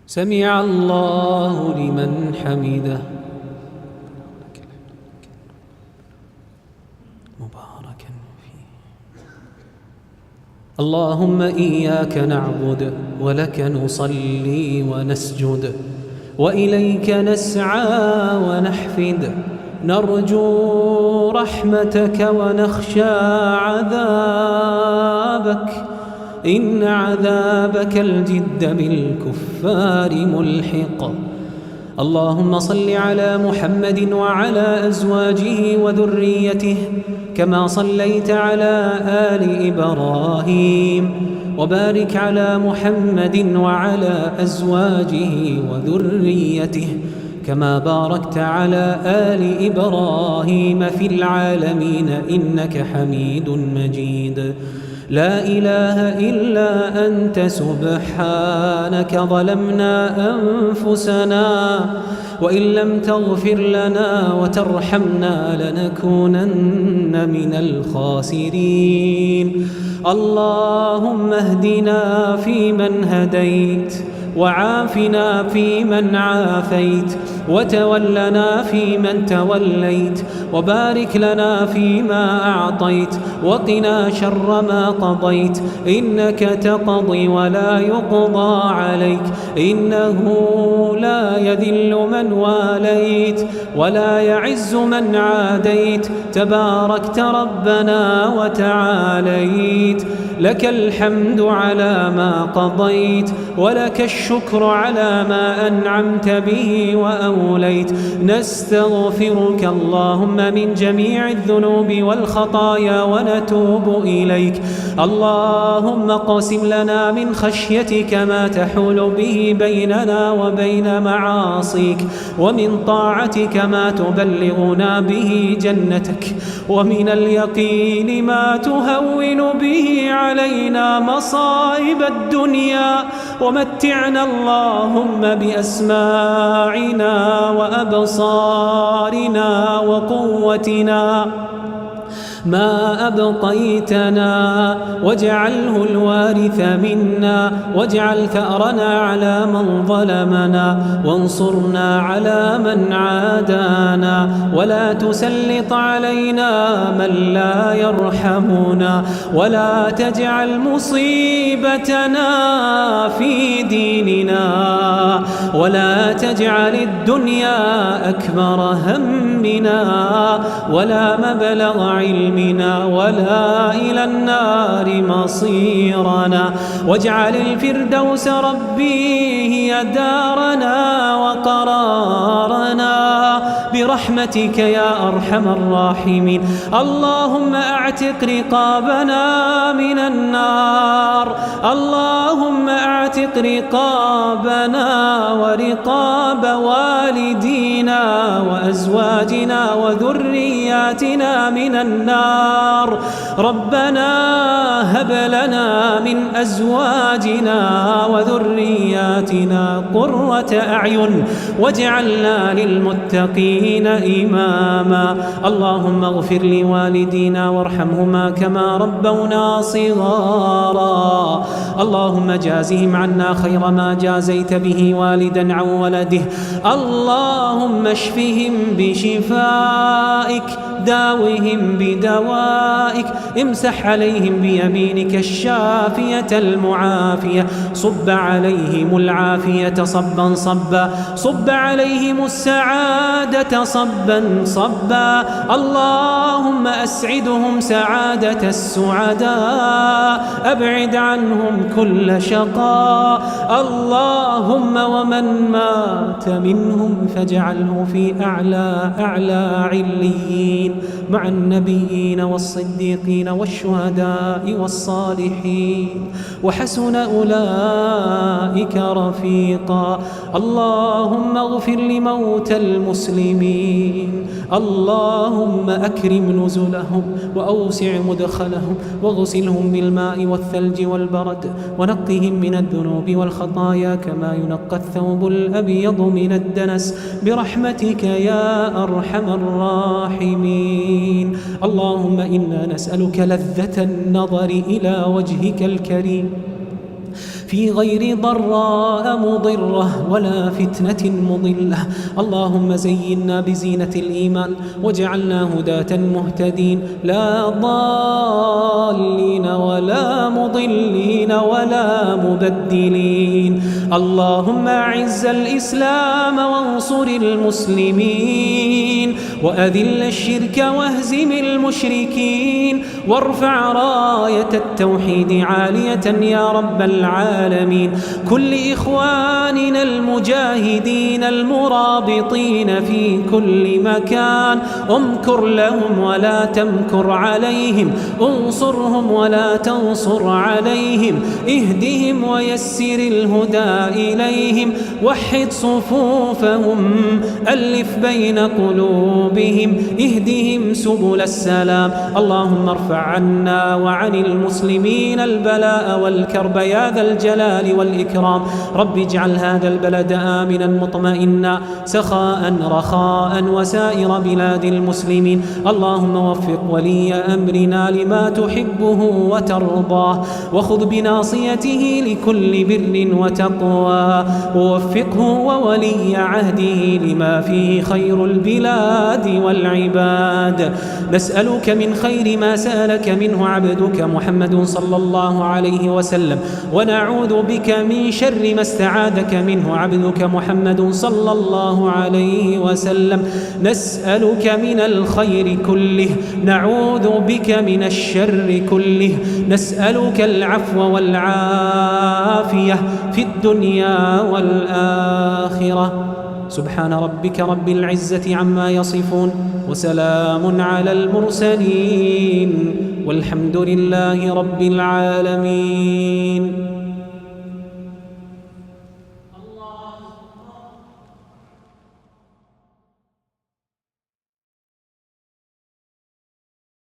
سمع الله لمن حمده. مباركا فيه. اللهم إياك نعبد ولك نصلي ونسجد وإليك نسعى ونحفد، نرجو رحمتك ونخشى عذابك، إن عذابك الجد بالكفار ملحق. اللهم صل على محمد وعلى أزواجه وذريته كما صليت على آل إبراهيم، وبارك على محمد وعلى أزواجه وذريته كما باركت على آل إبراهيم في العالمين إنك حميد مجيد. لا إله إلا أنت سبحانك ظلمنا أنفسنا، وإن لم تغفر لنا وترحمنا لنكونن من الخاسرين. اللهم اهدنا فيمن هديت، وعافنا فيمن عافيت، وتولنا فيمن توليت، وبارك لنا فيما أعطيت، وقنا شر ما قضيت، إنك تقضي ولا يقضى عليك، إنه لا يذل من واليت ولا يعز من عاديت، تباركت ربنا وتعاليت. لك الحمد على ما قضيت، ولك الشكر على ما أنعمت به وأوليت. نستغفرك اللهم من جميع الذنوب والخطايا ونتوب إليك. اللهم اقسم لنا من خشيتك ما تحول به بيننا وبين معاصيك، ومن طاعتك ما تبلغنا به جنتك، ومن اليقين ما تهون به علينا مصائب الدنيا، ومتعنا اللهم بأسماعنا وأبصارنا وقوتنا ما أبقيتنا، واجعله الوارث منا، واجعل ثأرنا على من ظلمنا، وانصرنا على من عادانا، ولا تسلط علينا من لا يرحمنا، ولا تجعل مصيبتنا في ديننا، ولا تجعل الدنيا أكبر همنا ولا مبلغ علمنا ولا إلى النار مصيرنا، واجعل الفردوس ربي هي دارنا وقرارنا برحمتك يا أرحم الراحمين. اللهم أعتق رقابنا من النار، اللهم أعتق رقابنا ورقاب والدينا وأزواجنا وذرياتنا من النار. ربنا هب لنا من أزواجنا وذرياتنا قرة أعين واجعلنا للمتقين إماما. اللهم اغفر لوالدينا وارحمهما كما ربونا صغارا. اللهم جازهم عنا خير ما جازيت به والدا عن ولده. اللهم اشفهم بشفائك، داوهم بدوائك، امسح عليهم بيمينك الشافية المعافية، صب عليهم العافية صبا صبا، صب عليهم السعادة صبا صبا. اللهم أسعدهم سعادة السعداء، أبعد عنهم كل شقاء. اللهم ومن مات منهم فاجعله في أعلى عليين مع النبيين والصديقين والشهداء والصالحين، وحسن أولئك رفيقا. اللهم اغفر لموتى المسلمين، اللهم أكرم نزلهم وأوسع مدخلهم، واغسلهم بالماء والثلج والبرد، ونقهم من الذنوب والخطايا كما ينقى الثوب الأبيض من الدنس برحمتك يا أرحم الراحمين. اللهم إنا نسألك لذة النظر إلى وجهك الكريم في غير ضراء مضرة ولا فتنة مضلة. اللهم زينا بزينة الإيمان واجعلنا هداة مهتدين، لا ضالين ولا مضلين ولا مبدلين. اللهم أعز الإسلام وانصر المسلمين، وأذل الشرك واهزم المشركين، وارفع راية التوحيد عالية يا رب العالمين. كل إخواننا المجاهدين المرابطين في كل مكان، امكر لهم ولا تمكر عليهم، انصرهم ولا تنصر عليهم، اهدهم ويسر الهدى إليهم، وحد صفوفهم، ألف بين قلوبهم، اهدهم سبل السلام. اللهم ارفع عنا وعن المسلمين البلاء والكرب يا ذا الجلال والإكرام. رب اجعل هذا البلد آمنا مطمئنا سخاء رخاء وسائر بلاد المسلمين. اللهم وفق ولي أمرنا لما تحبه وترضاه، وخذ بناصيته لكل بر وتقوى، ووفقه وولي عهده لما فيه خير البلاد والعباد. نسألك من خير ما سألك منه عبدك محمد صلى الله عليه وسلم، ونعوذ بك من شر ما استعاذك منه عبدك محمد صلى الله عليه وسلم. نسألك من الخير كله، نعوذ بك من الشر كله. نسألك العفو والعافية في الدنيا والآخرة. سبحان ربك رب العزة عما يصفون، وسلام على المرسلين، والحمد لله رب العالمين.